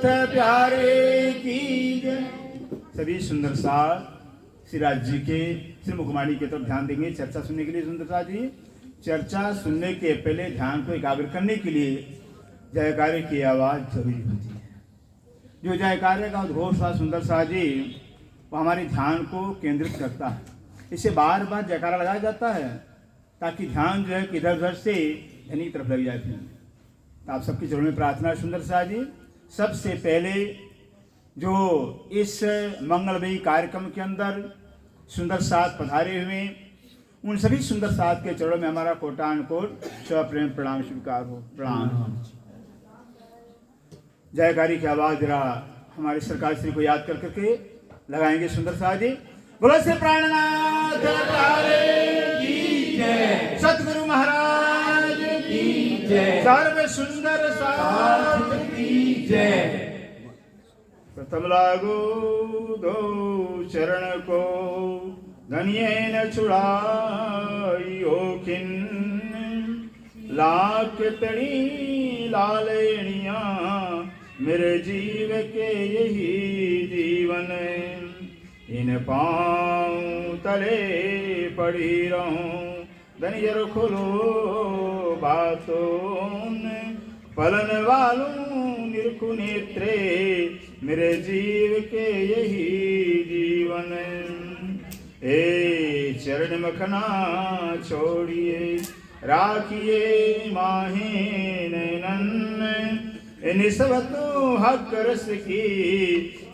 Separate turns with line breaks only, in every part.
प्यारे की जय। सभी सुंदर साथ श्री राज जी के श्री मुखवाणी की तरफ ध्यान देंगे चर्चा सुनने के लिए। सुंदर साथ जी, चर्चा सुनने के पहले ध्यान को एकाग्र करने के लिए जयकारे की आवाज जरूरी होती है। जो जयकारे का उद्घोष था सुंदर साथ जी, वो हमारे ध्यान को केंद्रित करता है। इसे बार बार जयकारा लगाया जाता है ताकि ध्यान जो है कि इधर उधर से धनी की तरफ लग जाए। तो आप सबकी चरणों में प्रार्थना है सुंदर साथ जी, सबसे पहले जो इस मंगलमयी कार्यक्रम के अंदर सुंदर साथ पधारे हुए उन सभी सुंदर साथ के चरणों में हमारा कोटान कोट सप्रेम प्रणाम स्वीकार हो। प्रणाम। जयकारी की आवाज जरा हमारे सरकार श्री को याद कर करके लगाएंगे सुंदर साथ जी। बोलो श्री प्राणनाथ की जय, सतगुरु महाराज की जय, सर्व सुंदर साथ की जय। प्रथम लागो दो चरण को धनिये न छुड़ाइयो खिन, लाख तड़ी लालेणिया मेरे जीव के यही जीवन, इन पाँव तले पड़ी रहूं धनियर खुलो बातों, फलन वालों निरखु नेत्रे मेरे जीव के यही जीवन। ए चरण मखना छोड़िए राखिए माहे नैनन, निस्बतो हक रस की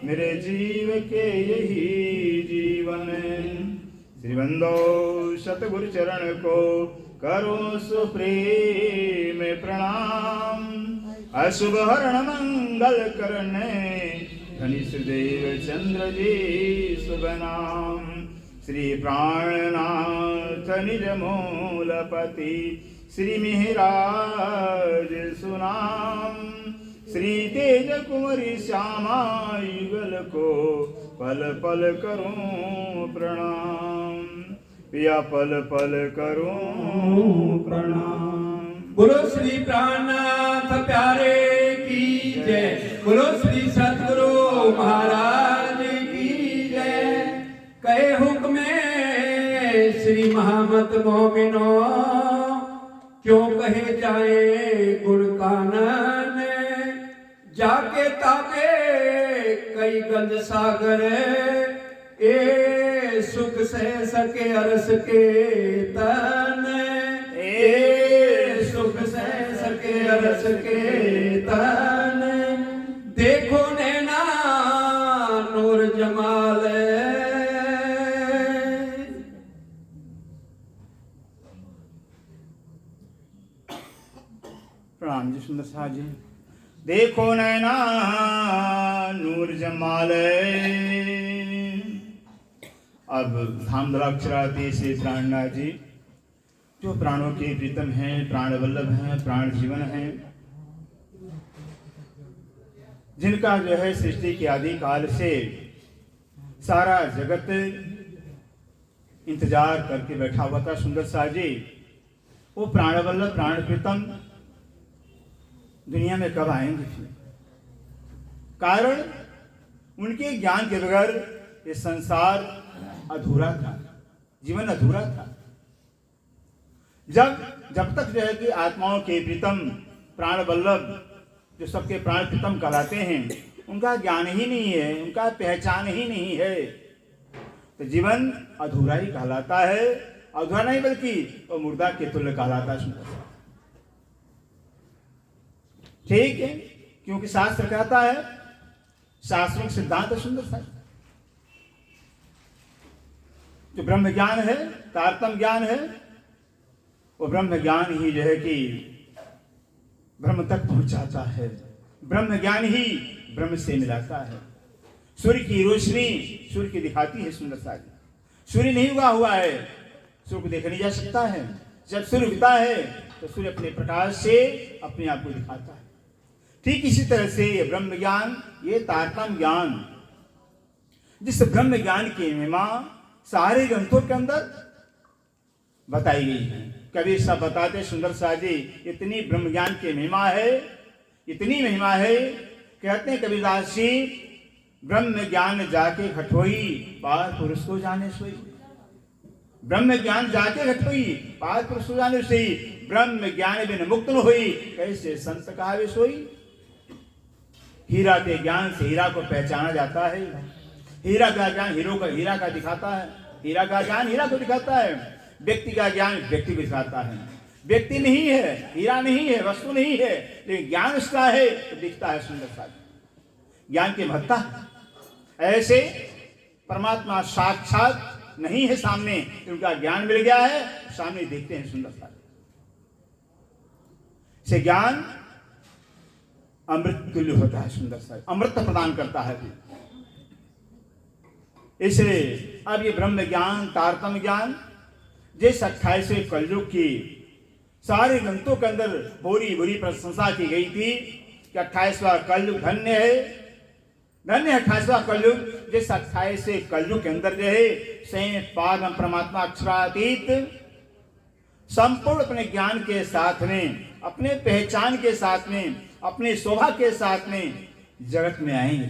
मेरे जीव के यही जीवन। श्रीबंदो सतगुरु चरण को करो सुप्रेम प्रणाम, अशुभ हरण मंगल करने धनिष्देव चंद्र जी शुभ नाम। श्री प्राणनाथ निज मूलपति श्री मिहिराज सुनाम, श्री तेज कुंवरी श्यामा युगल को पल पल करूं प्रणाम, पिया पल पल करूं प्रणाम।
बोलो श्री प्राणनाथ प्यारे की जय, बोलो श्री सतगुरु महाराज की जय। कहे हुक्म श्री महामत मोमिनो, क्यों कहे जाए गुण कानन, जाके ताके कई गंज सागर, ए सुख से सके अरस के तन, ए सुख से सके अरस के तन। देखो नैना नूर जमाल,
प्रणाम जी सुंदर साथ जी। देखो नैना नूर जमाल, अब धामधराक्षराते से प्राणनाथ जी जो प्राणों के प्रीतम हैं, प्राण वल्लभ हैं, प्राण जीवन हैं, जिनका जो है सृष्टि के आदि काल से सारा जगत इंतजार करके बैठा हुआ था सुंदर साथ जी, वो प्राण वल्लभ प्राण प्रीतम दुनिया में कब आएंगे फिर? कारण उनके ज्ञान के बगैर ये संसार अधूरा था, जीवन अधूरा था। जब तक जो है कि आत्माओं के प्रीतम प्राण वल्लभ जो सबके प्राण प्रीतम कहलाते हैं उनका ज्ञान ही नहीं है, उनका पहचान ही नहीं है, तो जीवन अधूरा ही कहलाता है। अधूरा नहीं बल्कि वो मुर्दा के तुल्य कहलाता है। ठीक है, क्योंकि शास्त्र कहता है, शास्त्रों का सिद्धांत है सुंदर सा, जो ब्रह्म ज्ञान है, तारतम ज्ञान है, वो ब्रह्म ज्ञान ही जो है कि ब्रह्म तक पहुंचाता है, ब्रह्म ज्ञान ही ब्रह्म से मिलाता है। सूर्य की रोशनी सूर्य की दिखाती है सुंदर सा, सूर्य नहीं उगा हुआ है, सूर्य को देखा नहीं जा सकता है। जब सूर्य उगता है तो सूर्य अपने प्रकाश से अपने आप को दिखाता है। ठीक इसी तरह से ये ब्रह्म ज्ञान, ये तारतम ज्ञान, जिस ब्रह्म ज्ञान की महिमा सारे ग्रंथों के अंदर बताई गई है। कबीर साहब बताते सुंदर साह जी, इतनी ब्रह्म ज्ञान की महिमा है, इतनी महिमा है कहते हैं कबीरदास जी, ब्रह्म ज्ञान जाके घटोई, पार पुरुष को जाने सोई। ब्रह्म ज्ञान जाके घटोई, पार पुरुष को जाने सोई। ब्रह्म ज्ञान बिन मुक्त न होई, कैसे संत कहावे सोई। हीरा के ज्ञान से हीरा को पहचाना जाता है। हीरा का ज्ञान हीरा का दिखाता है। हीरा का ज्ञान हीरा को दिखाता है। व्यक्ति का ज्ञान व्यक्ति को दिखाता है। व्यक्ति नहीं है, हीरा नहीं है, वस्तु नहीं है, लेकिन ज्ञान उसका है तो दिखता है सुंदर सा। ज्ञान की महत्ता ऐसे परमात्मा साक्षात नहीं है सामने, उनका ज्ञान मिल गया है, सामने देखते हैं सुंदर सा। से ज्ञान अमृत तुल्य होता है, सुंदर सा अमृत प्रदान करता है। इसलिए अब ये ब्रह्म ज्ञान, तारतम्य ज्ञान, जिस 28वें कलयुग की सारे ग्रंथों के अंदर बुरी बुरी प्रशंसा की गई थी कि 28वां कलयुग धन्य है, धन्य 28वां कलयुग। जिस 28वें कलयुग के अंदर जो है स्वयं परम परमात्मा अक्षरातीत संपूर्ण अपने ज्ञान के साथ में, अपने पहचान के साथ में, अपनी शोभा के साथ में जगत में आएंगे।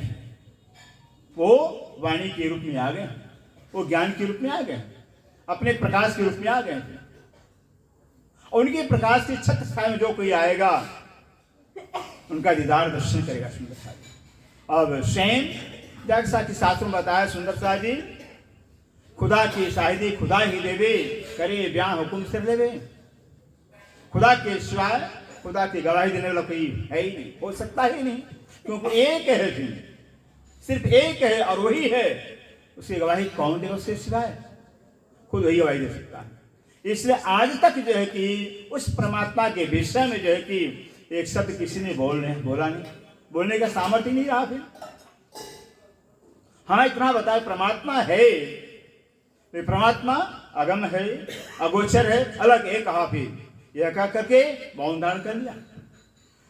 वो वाणी के रूप में आ गए, वो ज्ञान के रूप में आ गए, अपने प्रकाश के रूप में आ गए। और उनके प्रकाश की छत्र छाया में जो कोई आएगा उनका दीदार दर्शन करेगा सुंदर सा जी। अब स्वयं जैसा कि शास्त्रों में बताया सुंदर सा जी, खुदा की शाहिदी खुदा ही देवे, करे ब्याह हुकुम सिर लेवे। खुदा के सिवाय खुदा की गवाही देने वाला कोई है ही नहीं, हो सकता ही नहीं, क्योंकि एक है जी, सिर्फ एक है और वही है। उसकी गवाही कौन देगा उसके सिवाय? खुद वही गवाही दे सकता है। इसलिए आज तक जो है कि उस परमात्मा के विषय में जो है कि एक शब्द किसी ने बोला नहीं, बोलने का सामर्थ्य नहीं रहा। फिर हाँ इतना बताया परमात्मा है, परमात्मा अगम है, अगोचर है, अलग है कहा। फिर यह कह करके मौन धारण कर लिया।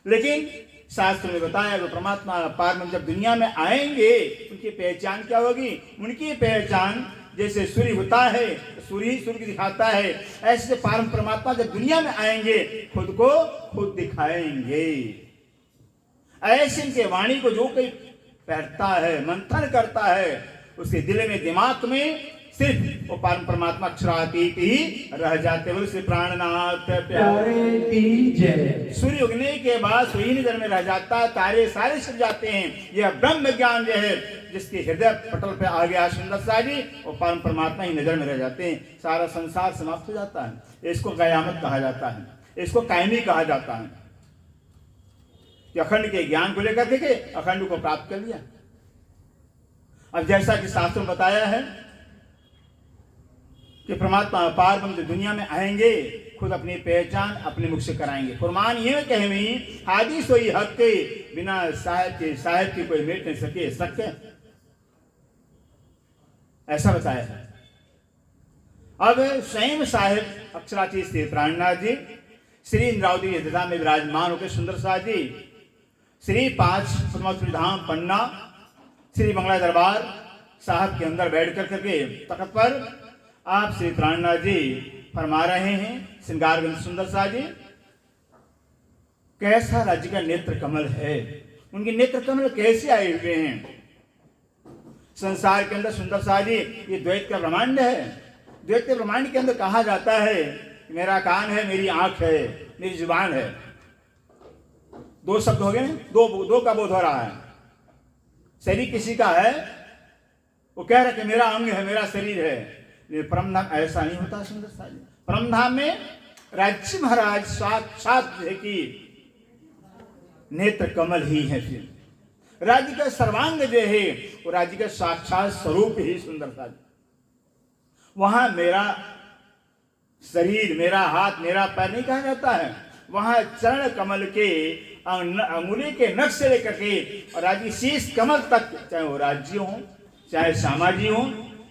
लेकिन शास्त्र में बताया कि परमात्मा पारम जब दुनिया में आएंगे उनकी पहचान क्या होगी? उनकी पहचान जैसे सूर्य होता है, सूर्य ही सूर्य दिखाता है, ऐसे परम परमात्मा जब दुनिया में आएंगे खुद को खुद दिखाएंगे। ऐसे इनके वाणी को जो कोई पढ़ता है, मंथन करता है, उसके दिल में दिमाग में सिर्फ वो परम परमात्मा अक्षरातीत ही रह जाते हैं। उसे प्राणनाथ प्यारे की जय। सूर्य उगने के बाद सूर्य नजर में रह जाता है, तारे सारे छिप जाते हैं। यह ब्रह्म ज्ञान जो है जिसके हृदय पटल पे आ गया सुंदर सा जी, वो परम परमात्मा ही नजर में रह जाते हैं। सारा संसार समाप्त हो जाता है। इसको कयामत कहा जाता है, इसको कायमी कहा जाता है कि अखंड के ज्ञान को लेकर के अखंड को प्राप्त कर लिया। अब जैसा कि शास्त्र में बताया है कि परमात्मा पार ब्रह्म दुनिया में आएंगे, खुद अपनी पहचान अपने मुख से कराएंगे। फरमान ये कहवी हादी सोई हक के, बिना साहेब की कोई मिट नहीं सके सके, ऐसा बताया है। अब स्वयं साहेब अक्षरातीत श्री प्राणनाथ जी श्री इंद्रावती की दशा में विराजमान होकर सुंदर सा जी श्री 5 पद्मावती धाम पन्ना श्री बंगला दरबार साहब के अंदर बैठ कर करके तख्त पर आप श्री प्राणनाथ जी फरमा रहे हैं। श्रृंगारगंज सुंदर सा जी कैसा राज्य का नेत्र कमल है, उनके नेत्र कमल कैसे आए हुए हैं संसार के अंदर सुंदर सा जी। ये द्वैत का ब्रह्मांड है। द्वैत के ब्रह्मांड के अंदर कहा जाता है मेरा कान है, मेरी आंख है, मेरी जुबान है। दो शब्द हो गए, दो का बोध हो रहा है। शरीर किसी का है, वो कह रहा है कि मेरा अंग है, मेरा शरीर है। परमधाम ऐसा नहीं होता सुंदर सा जी। परमधाम में राज्य महाराज साक्षात है कि नेत्र कमल ही है। फिर राज्य का सर्वांग जो है वो राज्य का साक्षात स्वरूप ही सुंदर सा जी। वहां मेरा शरीर, मेरा हाथ, मेरा पैर नहीं कहा जाता है। वहां चरण कमल के अंगुली के नख से लेकर के और राज्य शीश कमल तक, चाहे वो राज्य हो, चाहे सामाजी हो,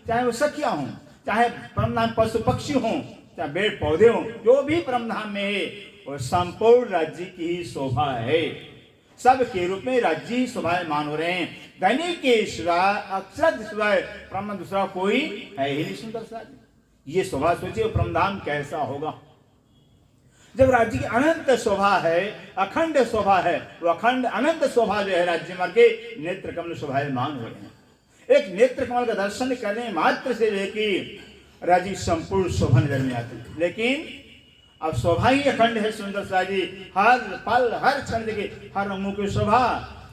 चाहे वो सखिया हो, चाहे परमधाम पशु पक्षी हो, चाहे पेड़ पौधे हो, जो भी परमधाम में है वो संपूर्ण राज्य की ही शोभा है। सब के रूप में राज्य ही शोभायमान हो रहे हैं। धनी के सिवाय अक्षर सिवाय परम दूसरा कोई है ही नहीं सुंदर सा। ये शोभा सोचिए परमधाम कैसा होगा। जब राज्य की अनंत शोभा है, अखंड शोभा है, वो अखंड अनंत शोभा जो है राज्य मार्ग के नेत्र कमल शोभायमान हुए हैं। एक नेत्र कमल का दर्शन करने मात्र से जो है कि राज्य की संपूर्ण शोभा नजर में आती है। लेकिन अब शोभा ही अखंड है सुंदर सा जी, हर पल हर क्षण देखिए हर अंगों की शोभा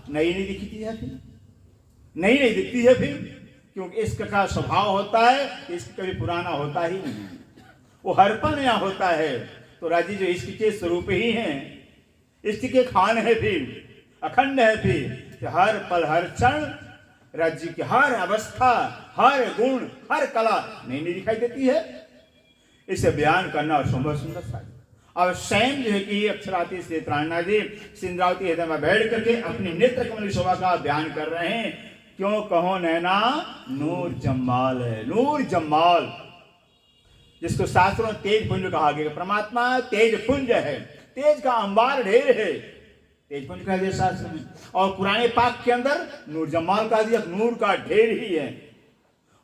नई नहीं दिखती है, फिर नई नहीं दिखती है फिर, क्योंकि इश्क का स्वभाव होता है, इश्क कभी पुराना होता ही नहीं, वो हर पल नया होता है। तो राज्य जो इश्क के स्वरूप ही हैं, इश्क के खान है, फिर अखंड है, फिर हर पल हर क्षण राज्य की हर अवस्था, हर गुण, हर कला नई नहीं दिखाई देती है। इसे बयान करना असंभव सुंदर सा। अब स्वयं जो है कि अक्षराती से त्राणनाथ जी सिंद्रावती हृदय में बैठ करके अपनी नेत्र कमल की शोभा का बयान कर रहे हैं। क्यों कहो नैना नूर जम्माल है, नूर जम्माल, जिसको शास्त्रों में तेज पुंज कहा गया। परमात्मा तेज पुंज है, तेज का अंबार ढेर है, तेज पुंज कहा दिया शास्त्र में। और पुराने पाक के अंदर नूर जम्माल कहा दिया, नूर का ढेर ही है।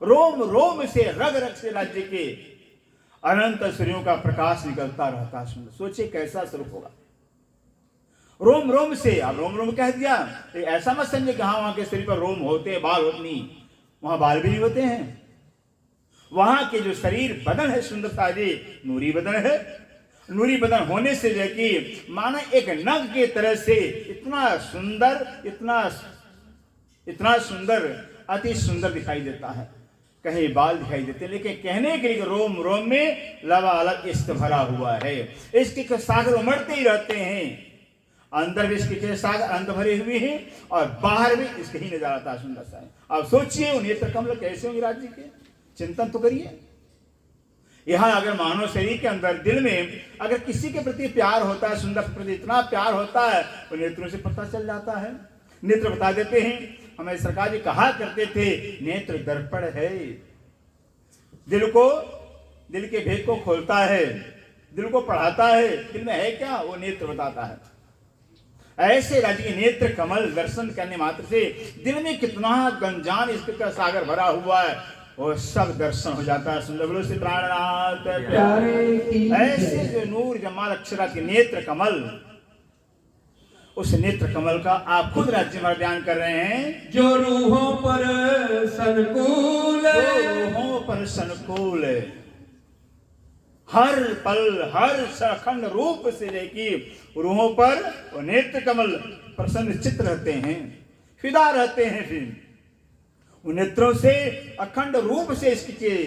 रोम रोम से रग रग से राज्य के अनंत सूर्यों का प्रकाश निकलता रहता। सुंदर सोचिए कैसा स्वरूप होगा। रोम रोम से, अब रोम रोम कह दिया, ऐसा मत समझे कि हाँ वहां के शरीर पर रोम होते, बाल होते, नहीं, वहां बाल भी नहीं होते हैं। वहां के जो शरीर बदन है सुंदरता जी, नूरी बदन है। नूरी बदन होने से जो कि माना एक नग के तरह से इतना सुंदर, इतना सुंदर, अति सुंदर दिखाई देता है। कहीं बाल दिखाई देते, लेकिन कहने के लिए रोम रोम में लबालब इश्क भरा हुआ है। इश्क के सागर उमड़ते ही रहते हैं, अंदर भी इश्क के सागर अनंत भरे हुए हैं और बाहर भी इश्क ही नजर आता है। सुंदर सा है। अब सोचिए उन नेत्र कमल कैसे होंगे राज्य के, चिंतन तो करिए। यहां अगर मानव शरीर के अंदर दिल में अगर किसी के प्रति प्यार होता है, सुंदर के प्रति इतना प्यार होता है, तो नेत्रों से पता चल जाता है। नेत्र बता देते हैं। हमें सरकार जी कहा करते थे नेत्र दर्पण है, दिल के भेद को खोलता है, दिल को पढ़ाता है, दिल में है क्या वो नेत्र बताता है। ऐसे राज्य के नेत्र कमल दर्शन करने मात्र से दिल में कितना गंजान इसका सागर भरा हुआ है, वो सब दर्शन हो जाता है। सुंदर बोलो से प्राणनाथ प्यारे की। ऐसे जो नूर जमाल अक्षरा के नेत्र कमल, उस नेत्र कमल का आप खुद राज्य में बयान कर रहे हैं।
जो रूहों पर सनकूल,
रूहों पर सनकूल, हर पल हर अखंड रूप से देखिए रूहों पर वो नेत्र कमल प्रसन्न चित्त रहते हैं, फिदा रहते हैं। फिर उन नेत्रों से अखंड रूप से इसकी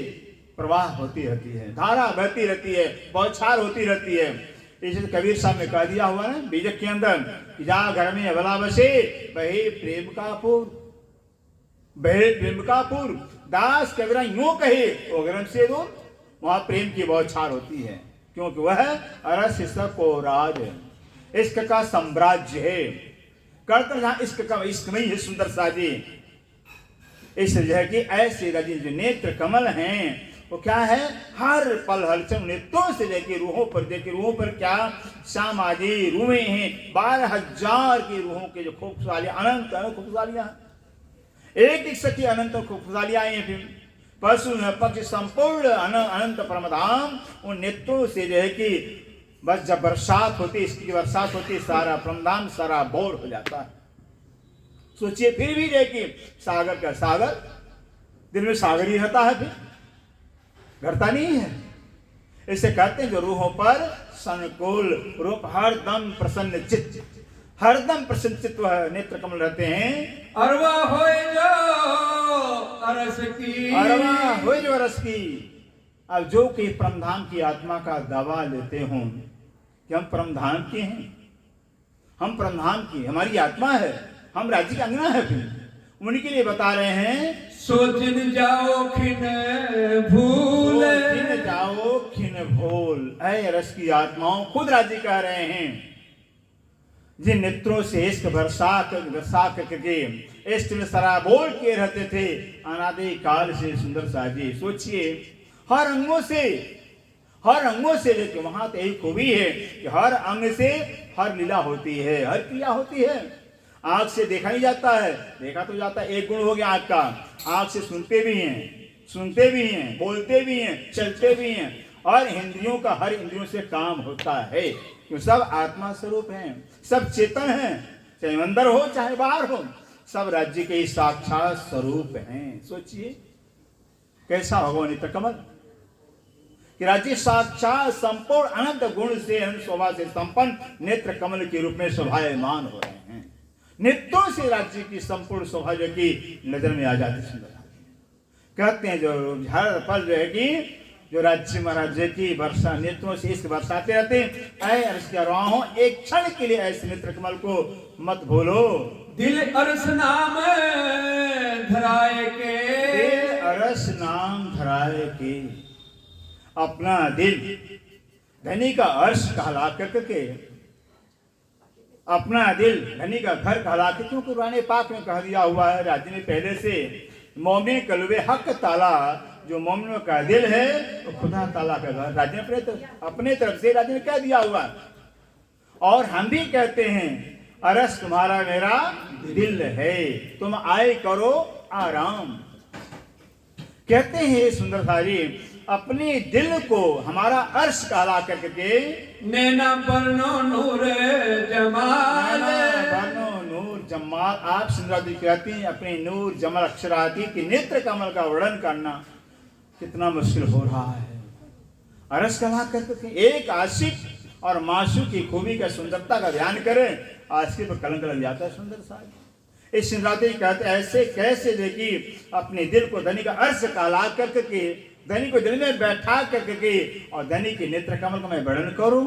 प्रवाह होती रहती है, धारा बहती रहती है, बौछार होती रहती है। इसे कबीर साहब ने कह दिया हुआ है बीजक के अंदर कि जहाँ घर में अबला बसे बहे प्रेम का पूर, बहे प्रेम का पूर। दास कबीरा यूं कहे वो गर्म से दूर, वहां प्रेम की बौछार होती है, क्योंकि वह अरस इसक को राज है, इश्क का साम्राज्य है। करते जहां इश्क का इश्क में ही है। सुंदर सा जी इसलिए है कि ऐसे रजी जो नेत्र कमल हैं वो क्या है, हर पल हलचल नेत्रों से देखिए रूहों पर, देखिए रूहों पर क्या श्याम आदि रूहें हैं, 12,000 की रूहों के जो खूबसूरतियां, अनंत अनंत खूबसूरतियां, एक एक सखी अनंत खूबसूरतियां हैं। फिर पशु पक्षी संपूर्ण अनंत परमधाम उन नेत्रों से जो है कि बस जब बरसात होती, इसकी बरसात होती, सारा परमधाम सारा बोर हो जाता है। सोचिए फिर भी देखिए सागर का सागर, दिल में सागर ही रहता है, फिर घरता नहीं है। इसे कहते हैं जो रूहों पर सनकुल रूप, हरदम प्रसन्न चित्त, हरदम प्रसन्न चित्त वह नेत्र कमल रहते हैं।
अरवा होए जो अरस की,
अरवा होए जो अरस की। अब जो कि परमधाम की आत्मा का दावा लेते हों कि हम परमधाम के हैं, हम परमधाम की हमारी आत्मा है, हम राज्य का अंगना है, फिर उन्हीं के लिए बता रहे हैं
सोचिन जाओ खिन भूल,
खिन जाओ खिन भूल। ऐ रस की आत्माओं खुद राज्य कह रहे हैं जिन नेत्रों से इश्क बरसा करके इश्क में सराबोर किए रहते थे अनादि काल से। सुंदर सा जी सोचिए हर अंगों से लेके वहां तो यही खूबी है कि हर अंग से हर लीला होती है, हर क्रिया होती है। आंख से देखा नहीं जाता है, देखा तो जाता है, एक गुण हो गया आंख का, आंख से सुनते भी हैं, बोलते भी हैं, चलते भी हैं। और इंद्रियों का हर इंद्रियों से काम होता है, क्यों सब आत्मा स्वरूप हैं, सब चेतन हैं, चाहे अंदर हो चाहे बाहर हो, सब राज्य के साक्षात स्वरूप हैं। सोचिए कैसा होगा नित्य कमल कि राज्य साक्षात संपूर्ण अनंत गुण से अनंत शोभा से संपन्न नेत्र कमल के रूप में शोभायमान हो रहे हैं। नित्यों से राज्य की संपूर्ण शोभा जो की नजर में आ जाती सुंदर कहते हैं, जो हर पल जो है कि जो राज्य महाराज की वर्षा नेत्रों से इस बरसाते रहते हैं, हो एक क्षण के लिए ऐसे नेत्र कमल को मत भूलो।
दिल अरस नाम धराए के,
दिल अरस नाम धराए के, अपना दिल धनी का अर्श कहला करके, अपना दिल धनी का घर कहला के, क्योंकि पुराने पाक में कह दिया हुआ है राज्य ने पहले से मोमिन कलवे हक ताला, जो मोमिनों का दिल है तो खुदा ताला का घर राज्य ने अपने तरफ से राज्य ने कह दिया हुआ। और हम भी कहते हैं अरस तुम्हारा मेरा दिल है, तुम आए करो आराम। कहते हैं सुंदर सारी अपने दिल को हमारा अर्श कहला करके,
नैना बरनो नूर जमाल,
बरनो नूर जमाल। आप सुंदर जी कहती हैं अपने नूर जमाल अक्षराती की नेत्र कमल का वर्णन करना कितना मुश्किल हो रहा है। अरस कहला करके एक आशिक और माशूक की खूबी का सुंदरता का ध्यान करें, आशिक पर कलंक लग जाता है सुंदर साहब। इस सिंधराती कहते ऐसे कैसे देखिए अपने दिल को धनी का अर्श कहला करके, धनी को दिल में बैठा करके और धनी के नेत्र कमल का मैं वर्णन करूं,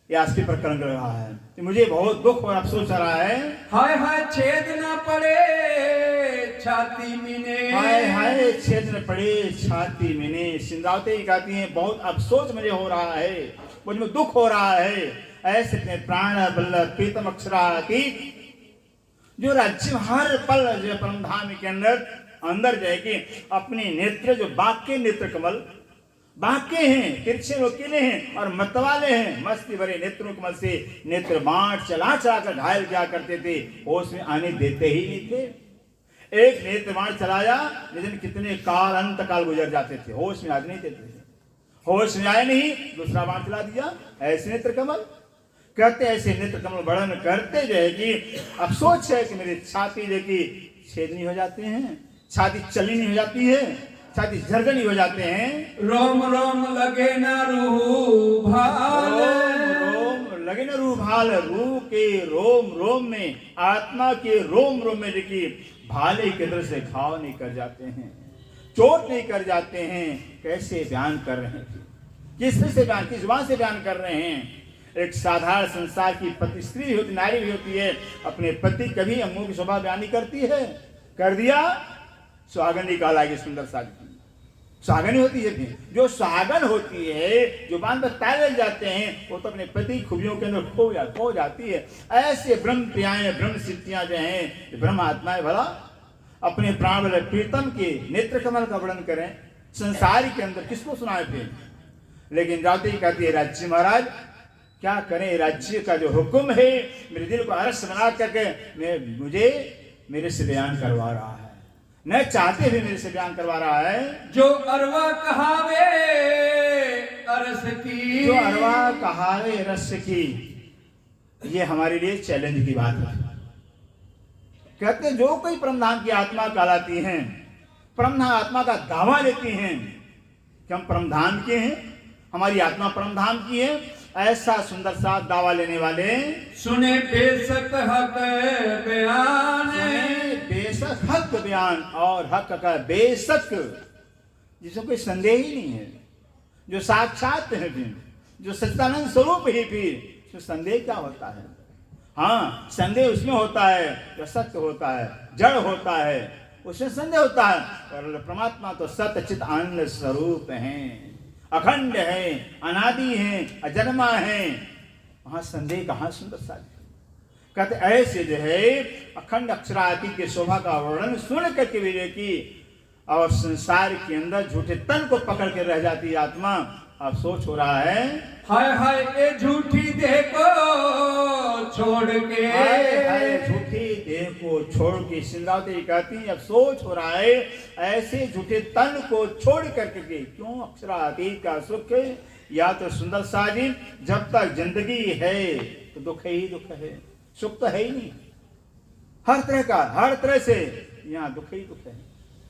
आस्ती पर कलंक लग रहा है। तो मुझे बहुत दुख और अफसोस आ रहा है।
हाय हाय छेद ना पड़े छाती में,
हाय हाय छेद न पड़े छाती में। सिंधरावती कहती हैं बहुत अफसोस मुझे हो रहा है, मुझ में दुख हो रहा है। ऐसे अपने प्राण बल्लभ प्रीतम अक्षराती जो राज्य हर पल जो परमधाम के अंदर जाएगी, अपने नेत्र जो बाके नेत्र कमल बाके हैं, तिरछे नोकीले हैं और मतवाले हैं, मस्ती भरे नेत्रों कमल से नेत्र बाण चला चला कर घायल क्या करते थे, होश में आने देते ही नहीं थे। एक नेत्र बाण चलाया लेकिन कितने काल अंत काल गुजर जाते थे, होश में आने नहीं देते थे। होश में आए नहीं, दूसरा बाण चला दिया। ऐसे नेत्र कमल कहते, ऐसे नेत्र कमल वर्णन करते जाएगी। अफसोस है कि मेरी छाती देखी छेदनी हो जाते हैं, छाती चलनी नहीं हो जाती है, छाती झरझरी हो जाते हैं।
रोम रोम लगे ना रूह भाल,
रोम लगे ना रूह भाल, रूह के रोम रोम में, आत्मा के रोम रोम में देखी भाले के तरह से घाव नहीं कर जाते हैं, चोट नहीं कर जाते हैं। कैसे बयान कर रहे हैं, किस से बयान, किस जुबान से बयान कर रहे हैं। एक साधारण संसार की पति स्त्री होती, नारी भी होती है, अपने पति कभी अम्मों की शोभा बयान नहीं करती है, कर दिया सुहागन निकालाएगी। सुंदर साथी सुहागन होती है, जो सुहागन होती है जुबान पर ताले लग जाते हैं, वो तो अपने पति खूबियों के अंदर खो जाती है। ऐसे ब्रह्म प्रियाएं ब्रह्म सिद्धियां जो हैं, ब्रह्म आत्माएं भला अपने प्राण वाले प्रीतम के नेत्र कमल का वर्णन करें, संसार के अंदर किसको सुनाए थे। लेकिन जाती कहती है राज्य महाराज क्या करें, राज्य का जो हुक्म है मेरे दिल को अरस बना करके मुझे मेरे से बयान करवा रहा है, न चाहते हुए मेरे से बयान करवा रहा है।
जो अरवा कहावे अरस की,
जो अरवा कहावे रस की, ये हमारे लिए चैलेंज की बात है। कहते जो कोई परमधाम की आत्मा कहलाती हैं, परमधाम आत्मा का दावा लेती हैं कि हम परमधाम के हैं, हमारी आत्मा परमधाम की है, ऐसा सुंदर सा दावा लेने वाले
सुने बेशक हक बयान,
बेशक हक बयान, और हक का बेशक जिसमें कोई संदेह ही नहीं है, जो साक्षात है, जो सच्चिदानंद स्वरूप ही, फिर उसमें संदेह क्या होता है। हाँ संदेह उसमें होता है जो सत्य होता है, जड़ होता है, उसमें संदेह होता है। और परमात्मा तो सत्य चित आनंद स्वरूप है, अखंड है, अनादि है, अजन्मा है, वहां संदेह कहां। सुंदर सा कहते ऐसे जो है अखंड अक्षराती के शोभा का वर्णन सुन करके भी की, और संसार के अंदर झूठे तन को पकड़ के रह जाती आत्मा। अफसोस हो रहा है,
हाय हाय ये झूठी देह को छोड़ के,
हाय हाय झूठी देह को छोड़ के सिंद्रावती कहती है, अब सोच हो रहा है ऐसे झूठे तन को छोड़ करके क्यों अक्षरातीत का सुख या तो सुंदर साजी जब तक जिंदगी है तो दुख ही दुख है, सुख तो है ही नहीं। हर तरह से यहाँ दुख ही दुख है,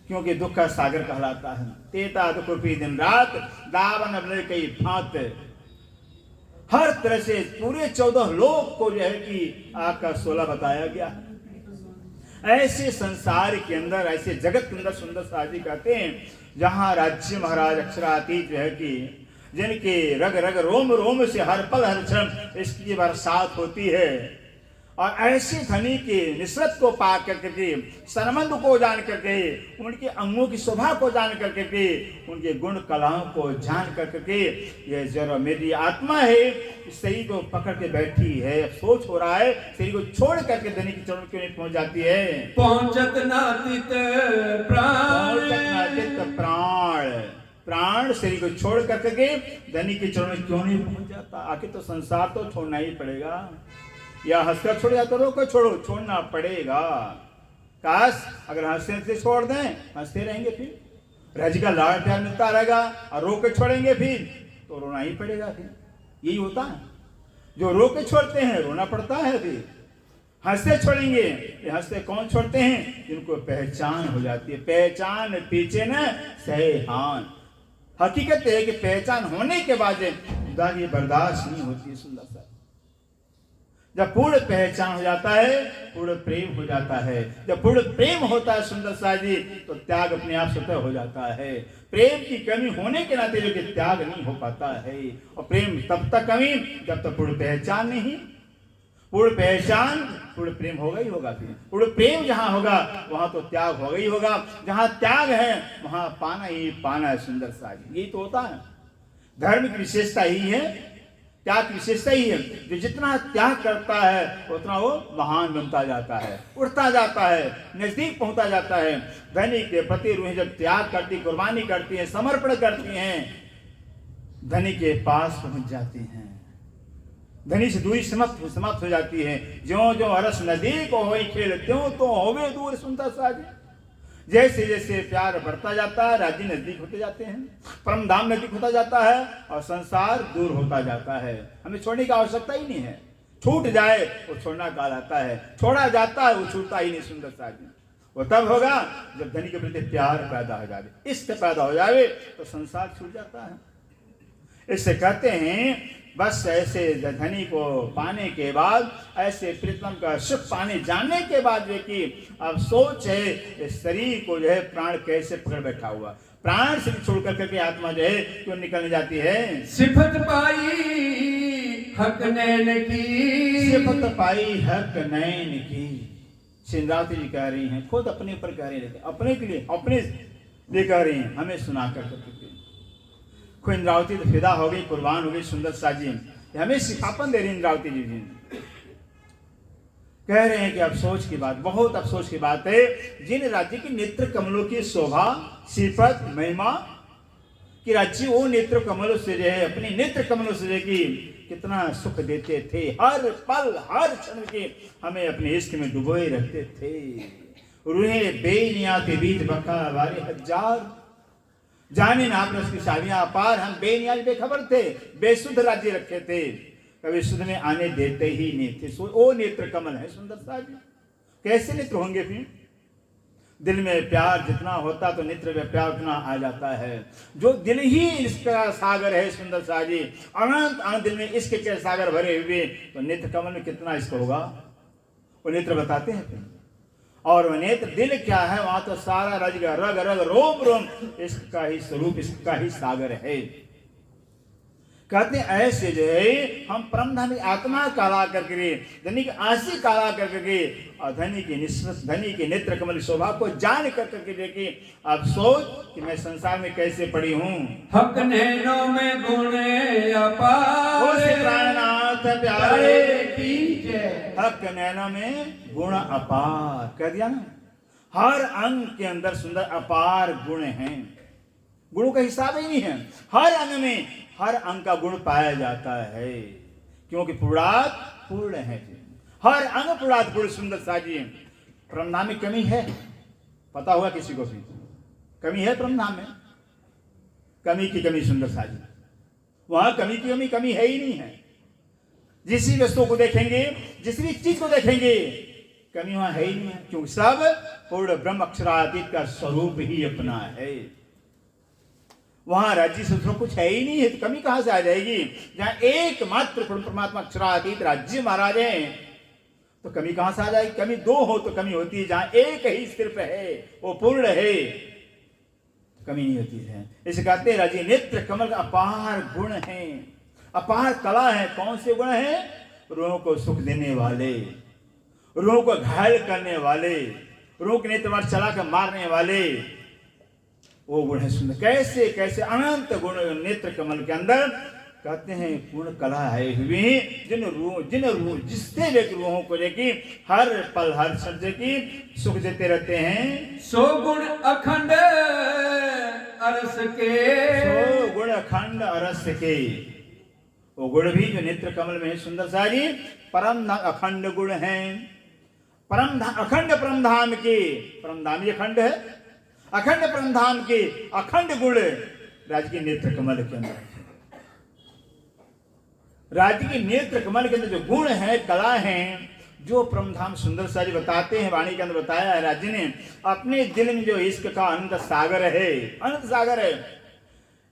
क्योंकि दुख का सागर कहलाता है। तेता दुख रूपी दिन रात दावन अबले कई भांत, हर तरह से पूरे 14 लोक को जो है कि आग का 16 बताया गया है। ऐसे संसार के अंदर, ऐसे जगत के अंदर सुंदर साजी कहते हैं जहां राज्य महाराज अक्षरातीत जो है कि जिनके रग रग रोम रोम से हर पल हर क्षण इसकी बरसात होती है, और ऐसे धनी के निसरत को पा करके, सरमंद को जान करके, उनके अंगों की शोभा को जान करके, उनके गुण कलाओं को जान करके, ये जरा मेरी आत्मा है इस शरीर को पकड़ के बैठी है। अब सोच हो रहा है शरीर को छोड़ करके धनी की चरण क्यों नहीं पहुंच जाती है।
पहुंचत नातित
प्राण, प्राण शरीर को छोड़ करके धनी के चरण में क्यों नहीं पहुंच जाता। आखिर तो संसार तो छोड़ना ही पड़ेगा, या हंसकर छोड़ जाते रो को छोड़ो, छोड़ना पड़ेगा। काश अगर हंसते से छोड़ दें, हंसते रहेंगे, फिर राजी का लाड़ प्यार मिलता रहेगा, और रो के छोड़ेंगे फिर तो रोना ही पड़ेगा। फिर यही होता है, जो रो के छोड़ते हैं रोना पड़ता है। फिर हंसते छोड़ेंगे, ये हंसते कौन छोड़ते हैं, जिनको पहचान हो जाती है। पहचान पीछे न सहे हान, हकीकत है कि पहचान होने के बाद ये बर्दाश्त नहीं होती। सुंदर सा जब पूर्ण पहचान हो जाता है, पूर्ण प्रेम हो जाता है। जब पूर्ण प्रेम होता है सुंदर सा जी, तो त्याग अपने आप स्वतः हो जाता है। प्रेम की कमी होने के नाते जो कि त्याग नहीं हो पाता है, और प्रेम तब तक कमी जब तक पूर्ण पहचान नहीं। पूर्ण पहचान पूर्ण प्रेम होगा ही होगा। फिर पूर्ण प्रेम जहां होगा वहां तो त्याग होगा ही होगा। जहां त्याग है वहां पाना ही पाना है। सुंदर सा जी, यही तो होता है। धर्म की विशेषता ही है, त्याग की विशेषता ही है। जो जितना त्याग करता है उतना वो महान बनता जाता है, उठता जाता है, नजदीक पहुंचता जाता है। धनी के प्रति रूहें जब त्याग करती, कुर्बानी करती है, समर्पण करती हैं, धनी के पास पहुंच जाती हैं। धनी से दूरी समाप्त हो जाती है। ज्यों ज्यों अरस नजदीक हो खेल त्यों तो होवे दूर। सुनता साज जैसे जैसे प्यार बढ़ता जाता है, राज्य नजदीक होते जाते हैं, परम धाम नजदीक होता जाता है, और संसार दूर होता जाता है। हमें छोड़ने की आवश्यकता ही नहीं है। छूट जाए वो छोड़ना कहलाता है, छोड़ा जाता है वो छूटता ही नहीं। सुंदर साज वो तब होगा जब धनी के प्रति प्यार पैदा हो जाए, इष्ट पैदा हो जाए, तो संसार छूट जाता है। इससे कहते हैं बस ऐसे धनी को पाने के बाद, ऐसे प्रीतम का सुख पाने जाने के बाद वे कि अब सोच है इस शरीर को जो है प्राण कैसे पकड़ बैठा हुआ। प्राण से छोड़ करके आत्मा जो है क्यों निकलने जाती है।
सिफत पाई हक नैन की,
सिफत पाई हक नैन की। सिंद्रावती जी कह रही हैं, खुद अपने ऊपर कह रही है, अपने के लिए, अपने लिए कह रही हैं, हमें सुना करके। इंद्रावती तो फिदा हो गई, कुर्बान हो गई। सुंदर साजी हमें सिखापन दे रही इंद्रावती जी कह रहे हैं कि अफसोस की बात, बहुत अफसोस की बात है, जिन राज्य की नेत्र कमलों की शोभा, सिफत, महिमा कि राज्य वो नेत्र कमलों से जो है, अपने नेत्र कमलों से जो कि कितना सुख देते थे, हर पल हर क्षण के हमें अपने इश्क में डुबोए रखते थे। रूहें बेनिया के बीच बका वारे हजार, जाने ना आपने उसकी शादियां अपार। हम बेनियाज बेखबर थे, बेसुध राज्य रखे थे, कभी शुद्ध में आने देते ही नहीं थे। वो नेत्र कमल है सुंदर साहब, कैसे नेत्र होंगे फिर। दिल में प्यार जितना होता तो नेत्र में प्यार उतना आ जाता है। जो दिल ही इसका सागर है सुंदर साहब जी, अनंत अनंत दिल में इश्क के सागर भरे हुए, तो नेत्र कमल में कितना इश्क होगा वो नेत्र बताते हैं फिर। और वह नेत्र दिल क्या है, वहां तो सारा रज रग रग रोम रोम इसका ही स्वरूप, इसका ही सागर है। कहते हैं ऐसे जो है हम परमधामी आत्मा काला करके, धनी की आशी काला करके, और धनी की नेत्र कमल शोभा को जान करके देखे। अब सोच कि मैं संसार में कैसे पड़ी हूँ।
हक नैनों में गुण अपार,
प्राणनाथ प्यारे
की जय।
हक नैनों में गुण अपार कह दिया ना। हर अंग के अंदर सुंदर अपार गुण हैं, गुणों का हिसाब ही नहीं है। हर अंग में हर अंग का गुण पाया जाता है, क्योंकि पुरुषार्थ पूर्ण है। हर अंग पुरुषार्थ गुण सुंदर साजी परमधाम में कमी है? पता होगा किसी को भी? कमी है परमधाम में? कमी की कमी सुंदर सा जी, वहां कमी की कमी है ही नहीं है। जिस भी वस्तु को देखेंगे, जिस भी चीज को देखेंगे, कमी वहां है ही नहीं है, क्योंकि सब पूर्ण ब्रह्म अक्षरातीत का स्वरूप ही अपना है। वहां राज्य सूत्र कुछ है ही नहीं है, तो कमी कहां से आ जाएगी? जहां एकमात्र परमात्मा अक्षरातीत राज्य महाराज है, तो कमी कहां से आ जाएगी? कमी दो हो तो कमी होती है, जहां एक ही सिर्फ है, वो पूर्ण है, कमी नहीं होती है। इसे कहते हैं राजी नेत्र कमल अपार गुण है, अपार कला है। कौन से गुण है? रूहों को सुख देने वाले, रूहों को घायल करने वाले, रूह के नेत्र मार चला कर मारने वाले, वो गुण है सुंदर। कैसे कैसे अनंत गुण नेत्र कमल के अंदर कहते हैं पूर्ण कला है हुई, जिन रूह जिससे लेकर रूहों को लेके हर पल हर क्षण की सुख देते रहते हैं।
सो गुण अखंड अरस के,
सो गुण अखंड अरस के, वो गुण भी जो नेत्र कमल में है सुंदर सारी परम अखंड गुण है। परम अखंड परम धाम के, परम धाम ही अखंड है, अखंड परम धाम के अखंड गुण राज्य के नेत्र कमल के अंदर, राज्य के नेत्र कमल के अंदर जो गुण है, कला है, जो परमधाम सुंदर सारी बताते हैं। वाणी के अंदर बताया है राज्य ने अपने दिल में जो इश्क का अनंत सागर है, अनंत सागर है,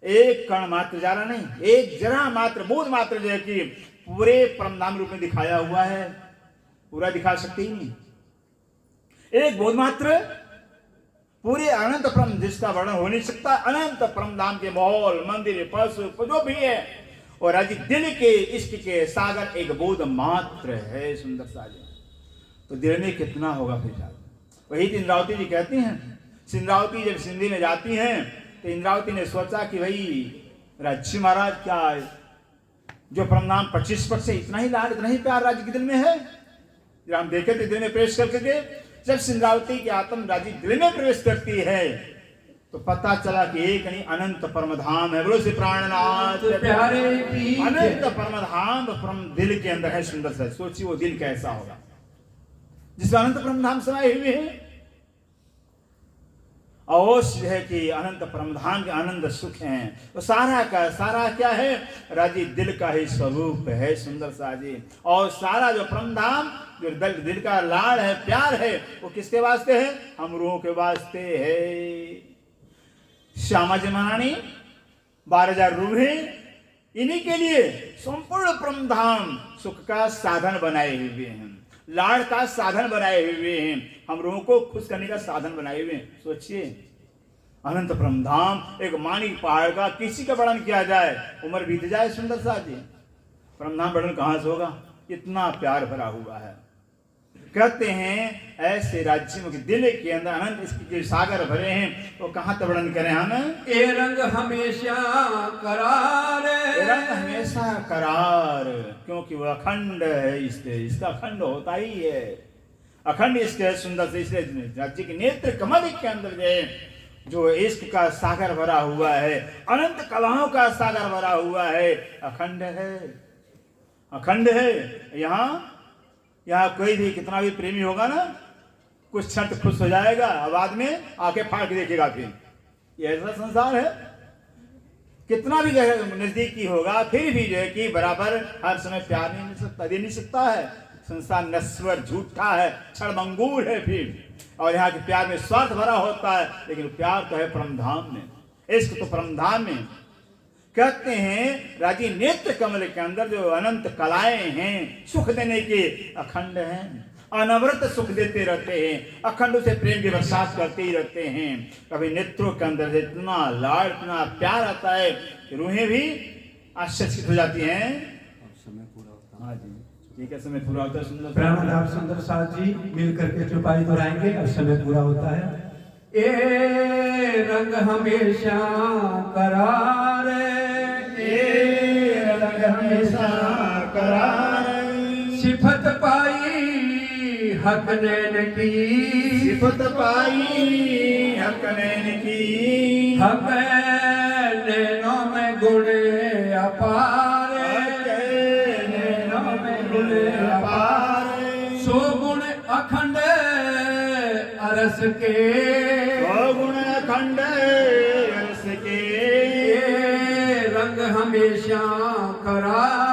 एक कण मात्र जा रहा नहीं, एक जरा मात्र बोध मात्र जो है कि पूरे परमधाम रूप में दिखाया हुआ है, पूरा दिखा सकते ही नहीं। एक बोध मात्र पूरे अनंत परम जिसका वर्णन हो नहीं सकता। अनंत परमधाम के महल मंदिर पशु जो भी है, और राज्य दिल के इश्क के सागर एक बोध मात्र है सुंदर साजे। तो दिल में कितना होगा फिर जाकर? वही तो इंद्रावती जी कहती हैं, इंद्रावती जब सिंधी में जाती हैं तो इंद्रावती ने सोचा कि भाई राज्य महाराज क्या जो परमधाम 25 पक्ष से इतना ही लाड इतना ही प्यार राज्य के दिल में है। जब हम देखे थे दिल में प्रवेश करके के, जब सिंद्रावती की आत्म राज्य दिल में प्रवेश करती है तो पता चला कि एक नहीं अनंत परमधाम है। बोलो श्री प्राणनाथ
प्यारे की
अनंत परमधाम परम दिल के अंदर है सुंदर सा। सोचिए वो दिल कैसा होगा जिसमें अनंत परमधाम समाये हुए हैं। अवश्य है कि अनंत परमधाम के आनंद सुख हैं। तो सारा का सारा क्या है? राजी दिल का ही स्वरूप है सुंदर सा जी। और सारा जो परमधाम जो दिल का लाड़ है, प्यार है, वो किसके वास्ते है? हम रूहों के वास्ते है। श्यामा जी महारानी 12,000 रूहें इन्हीं के लिए संपूर्ण परमधाम सुख का साधन बनाए हुए हैं, लाड़ का साधन बनाए हुए हैं, हम लोगों को खुश करने का साधन बनाए हुए हैं। सोचिए अनंत परमधाम एक मानिक पहाड़ का किसी का वर्णन किया जाए उम्र बीत जाए सुंदर सा जी। परमधाम वर्णन कहां से होगा? इतना प्यार भरा हुआ है। कहते हैं ऐसे राज्यों के दिल के अंदर अनंत इसके सागर भरे हैं, तो कहां तक वर्णन करें हम?
ए रंग हमेशा करार,
रंग हमेशा करार, क्योंकि वह अखंड है, इसका अखंड होता ही है, अखंड इसके सुंदर से। इसलिए राज्य के नेत्र कमल के अंदर जो इश्क का सागर भरा हुआ है, अनंत कलाओं का सागर भरा हुआ है, अखंड है, अखंड है। यहाँ कोई भी कितना भी प्रेमी होगा ना, कुछ क्षण खुश हो जाएगा, बाद में आके फाड़ के देखेगा। फिर ये ऐसा संसार है, कितना भी नजदीकी होगा फिर भी जो है कि बराबर हर समय प्यार नहीं मिल सकता, दे नहीं सकता है। संसार नश्वर झूठा है, क्षणभंगुर है फिर। और यहाँ के प्यार में स्वार्थ भरा होता है, लेकिन प्यार तो है परमधाम में, इश्क तो परमधाम में। कहते हैं राजी नेत्र कमल के अंदर जो अनंत कलाएं हैं सुख देने के, अखंड हैं, अनवरत सुख देते रहते हैं, अखंड से प्रेम की बरसात करते ही रहते हैं। कभी नेत्रों के अंदर से इतना लाड़ इतना प्यार आता है, रूहें भी आश्चर्यचकित हो जाती हैं।
समय पूरा होता है।
हाँ जी ठीक है, समय पूरा होता है। सुंदर
ब्रह्मधाम सुंदर साथ जी मिल करके चौपाई दोहराएंगे और समय पूरा होता है। ए रंग हमेशा करार,
ए रंग हमेशा करार,
सिफत पाई हक नैन की,
सिफत पाई हक नैन की,
हक नैनों में गुण अपार,
नैनों में गुण अपार,
सो गुण अखंड अरस के,
गुण खंड रस के,
ये रंग हमेशा करार